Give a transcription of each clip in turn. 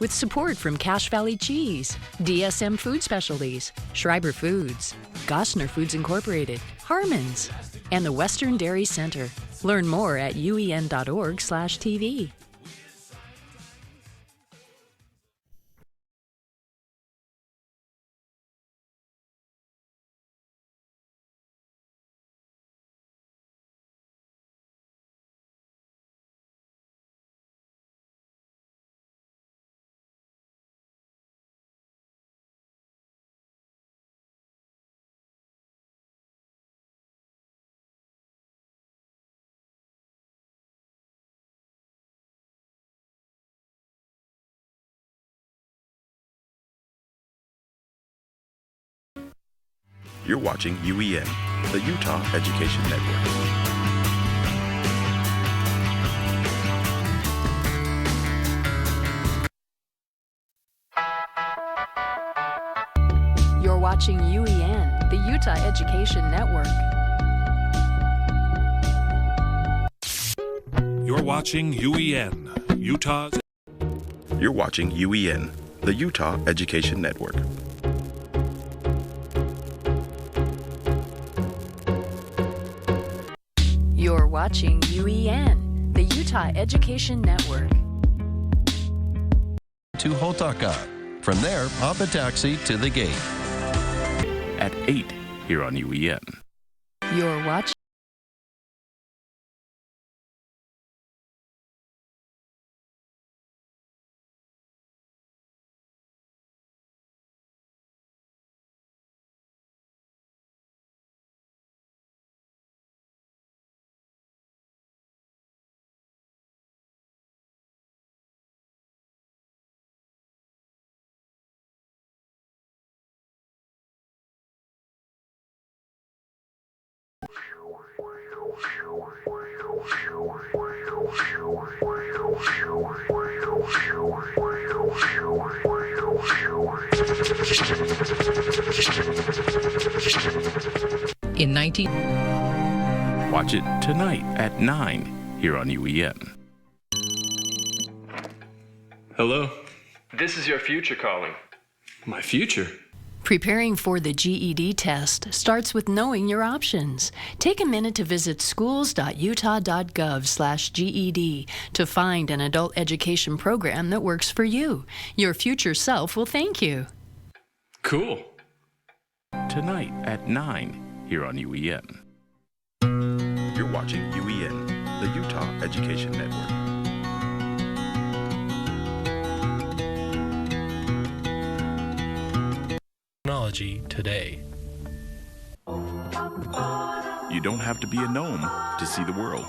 with support from Cache Valley Cheese, DSM Food Specialties, Schreiber Foods, Gosner Foods Incorporated, Harmons, and the Western Dairy Center. Learn more at uen.org/TV. You're watching UEN, the Utah Education Network. You're watching UEN, the Utah Education Network. You're watching UEN, Utah's... You're watching UEN, the Utah Education Network. You're watching UEN, the Utah Education Network. To Hotaka. From there, hop a taxi to the gate. At 8 here on UEN. You're watching. In 19... Watch it tonight at 9 here on UEN. Hello? This is your future calling. My future? Preparing for the GED test starts with knowing your options. Take a minute to visit schools.utah.gov/GED to find an adult education program that works for you. Your future self will thank you. Cool. Tonight at 9 here on UEN. You're watching UEN, the Utah Education Network. Technology today. You don't have to be a gnome to see the world.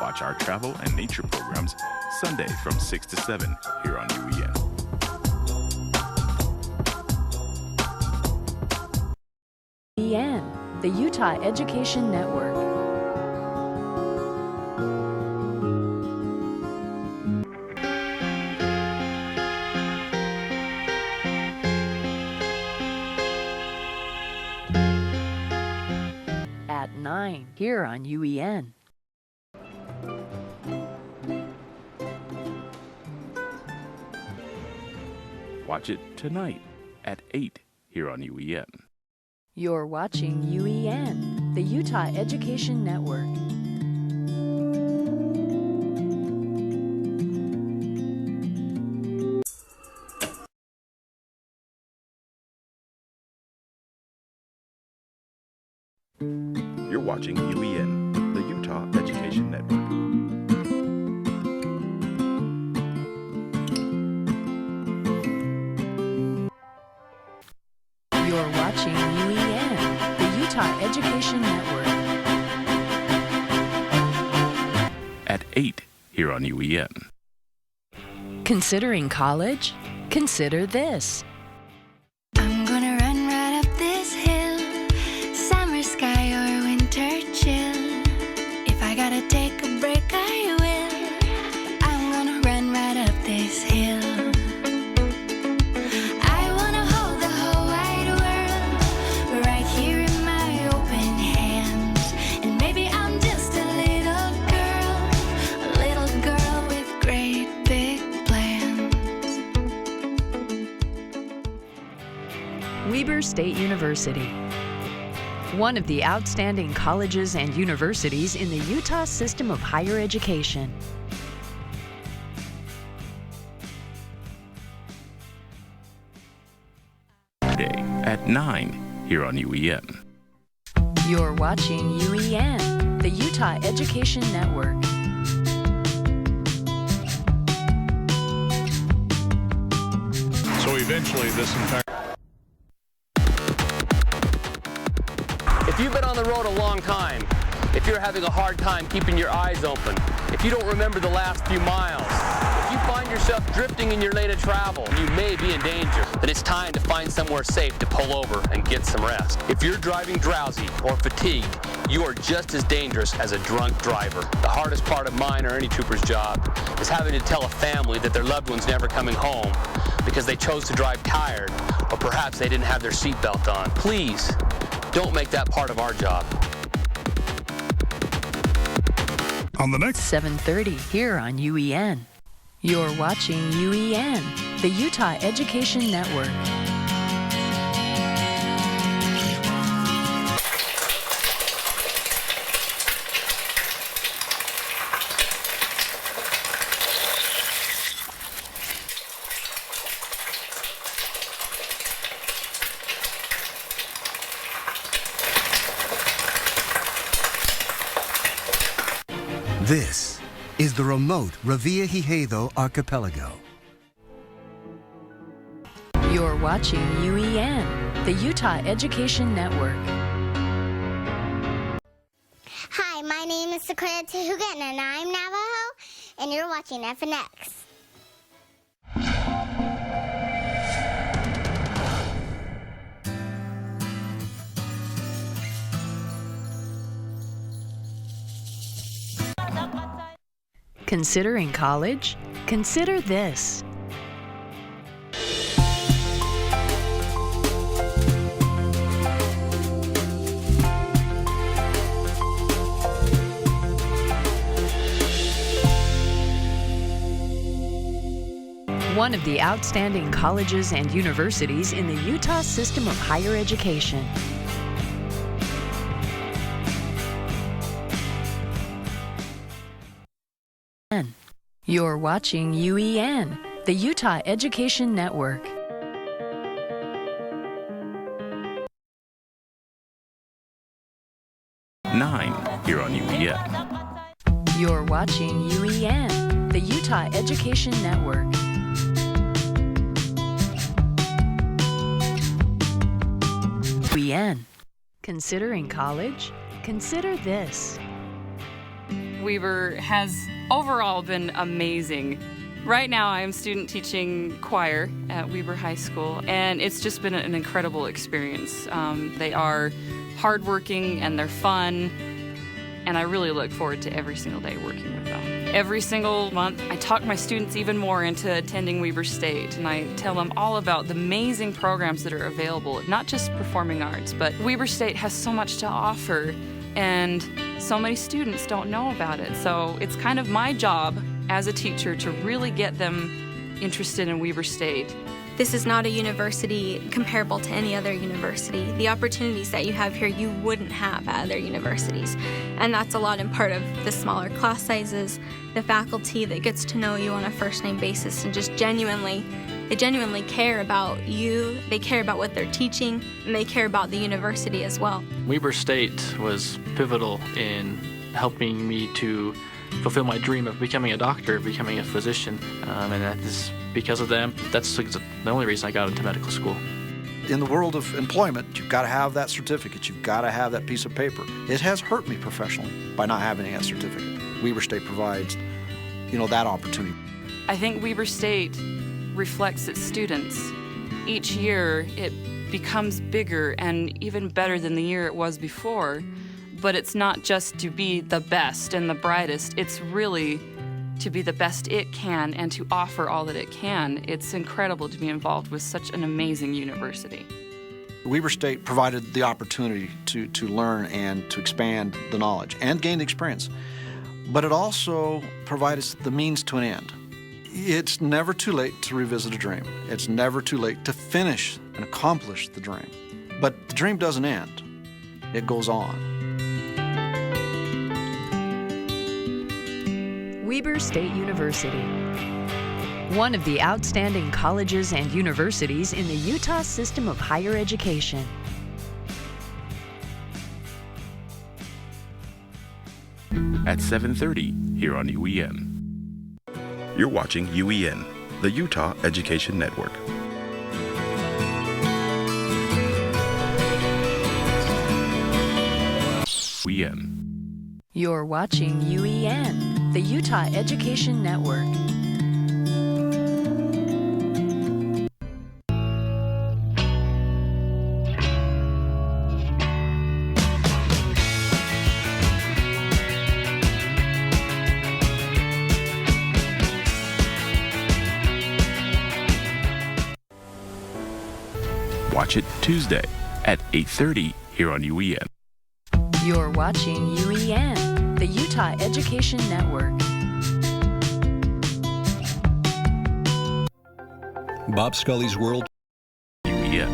Watch our travel and nature programs Sunday from 6 to 7 here on UEN. UEN, the Utah Education Network. At 9 here on UEN. Watch it tonight at 8 here on UEN. You're watching UEN, the Utah Education Network. You're watching UEN, the Utah Education Network. You're watching UEN, the Utah Education Network. At 8 here on UEN. Considering college? Consider this. I'm gonna run right up this hill, summer sky or winter chill. If I gotta take a break, I will. I'm gonna run right up this hill. I wanna hold the whole wide world right here in my open hands. And maybe I'm just a little Weber State University, one of the outstanding colleges and universities in the Utah system of higher education. Day at 9 here on UEN. You're watching UEN, the Utah Education Network. So eventually this entire... If you've been on the road a long time, if you're having a hard time keeping your eyes open, if you don't remember the last few miles, if you find yourself drifting in your lane of travel, you may be in danger, then it's time to find somewhere safe to pull over and get some rest. If you're driving drowsy or fatigued, you are just as dangerous as a drunk driver. The hardest part of mine or any trooper's job is having to tell a family that their loved one's never coming home because they chose to drive tired, or perhaps they didn't have their seatbelt on. Please, don't make that part of our job. On the next 7:30 here on UEN. You're watching UEN, the Utah Education Network. This is the remote Revillagigedo Archipelago. You're watching UEN, the Utah Education Network. Hi, my name is Sequoia Tehugan, and I'm Navajo, and you're watching FNX. Considering college? Consider this. One of the outstanding colleges and universities in the Utah system of higher education. You're watching UEN, the Utah Education Network. Nine here on UEN. You're watching UEN, the Utah Education Network. UEN. Considering college? Consider this. Weber has overall been amazing. Right now I am student teaching choir at Weber High School, and it's just been an incredible experience. They are hardworking and they're fun, and I really look forward to every single day working with them. Every single month I talk my students even more into attending Weber State, and I tell them all about the amazing programs that are available, not just performing arts, but Weber State has so much to offer, and so many students don't know about it. So it's kind of my job as a teacher to really get them interested in Weber State. This is not a university comparable to any other university. The opportunities that you have here, you wouldn't have at other universities. And that's a lot in part of the smaller class sizes, the faculty that gets to know you on a first-name basis and just they genuinely care about you, they care about what they're teaching, and they care about the university as well. Weber State was pivotal in helping me to fulfill my dream of becoming a doctor, becoming a physician, and that is because of them. That's the only reason I got into medical school. In the world of employment, you've got to have that certificate. You've got to have that piece of paper. It has hurt me professionally by not having that certificate. Weber State provides, that opportunity. I think Weber State reflects its students. Each year, it becomes bigger and even better than the year it was before. But it's not just to be the best and the brightest. It's really to be the best it can and to offer all that it can. It's incredible to be involved with such an amazing university. Weber State provided the opportunity to learn and to expand the knowledge and gain the experience. But it also provides the means to an end. It's never too late to revisit a dream. It's never too late to finish and accomplish the dream. But the dream doesn't end. It goes on. Weber State University, one of the outstanding colleges and universities in the Utah system of higher education. At 7:30 here on UEN. You're watching UEN, the Utah Education Network. UEN. You're watching UEN, the Utah Education Network. Watch it Tuesday at 8:30 here on UEN. You're watching UEN, the Utah Education Network. Bob Scully's World. UEN.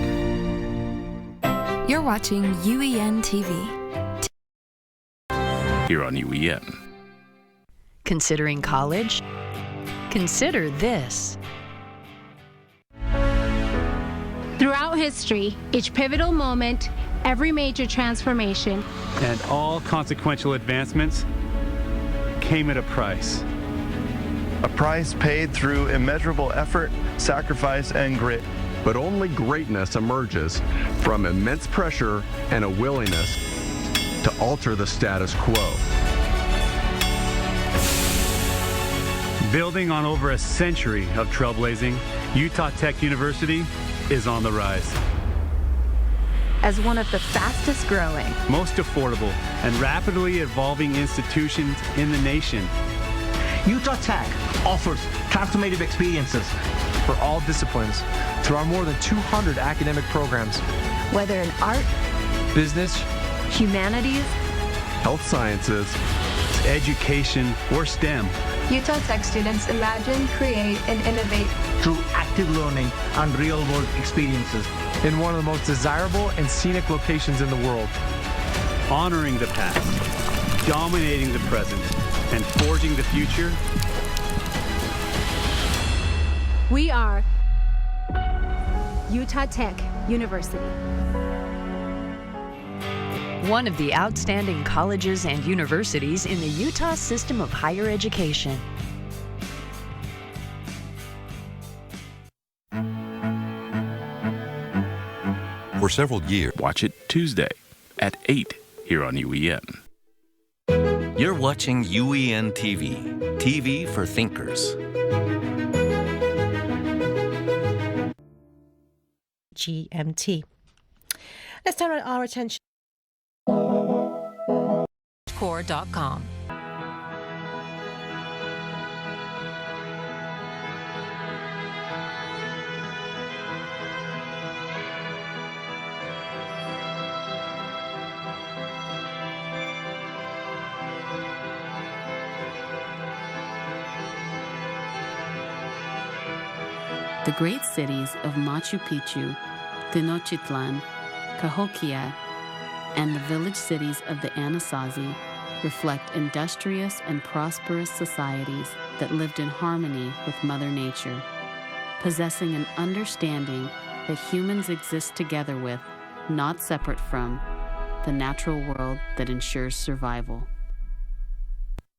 You're watching UEN TV. Here on UEN. Considering college? Consider this. Throughout history, each pivotal moment, every major transformation, and all consequential advancements came at a price. A price paid through immeasurable effort, sacrifice, and grit. But only greatness emerges from immense pressure and a willingness to alter the status quo. Building on over a century of trailblazing, Utah Tech University is on the rise. as one of the fastest growing, most affordable, and rapidly evolving institutions in the nation. Utah Tech offers transformative experiences for all disciplines through our more than 200 academic programs. Whether in art, business, humanities, health sciences, education, or STEM. Utah Tech students imagine, create, and innovate through active learning and real-world experiences in one of the most desirable and scenic locations in the world. Honoring the past, dominating the present, and forging the future. We are Utah Tech University. One of the outstanding colleges and universities in the Utah system of higher education. For several years, watch it Tuesday at 8 here on UEN. You're watching UEN TV, TV for thinkers. GMT. Let's turn our attention core.com. The great cities of Machu Picchu, Tenochtitlan, Cahokia, and the village cities of the Anasazi reflect industrious and prosperous societies that lived in harmony with Mother Nature, possessing an understanding that humans exist together with, not separate from, the natural world that ensures survival.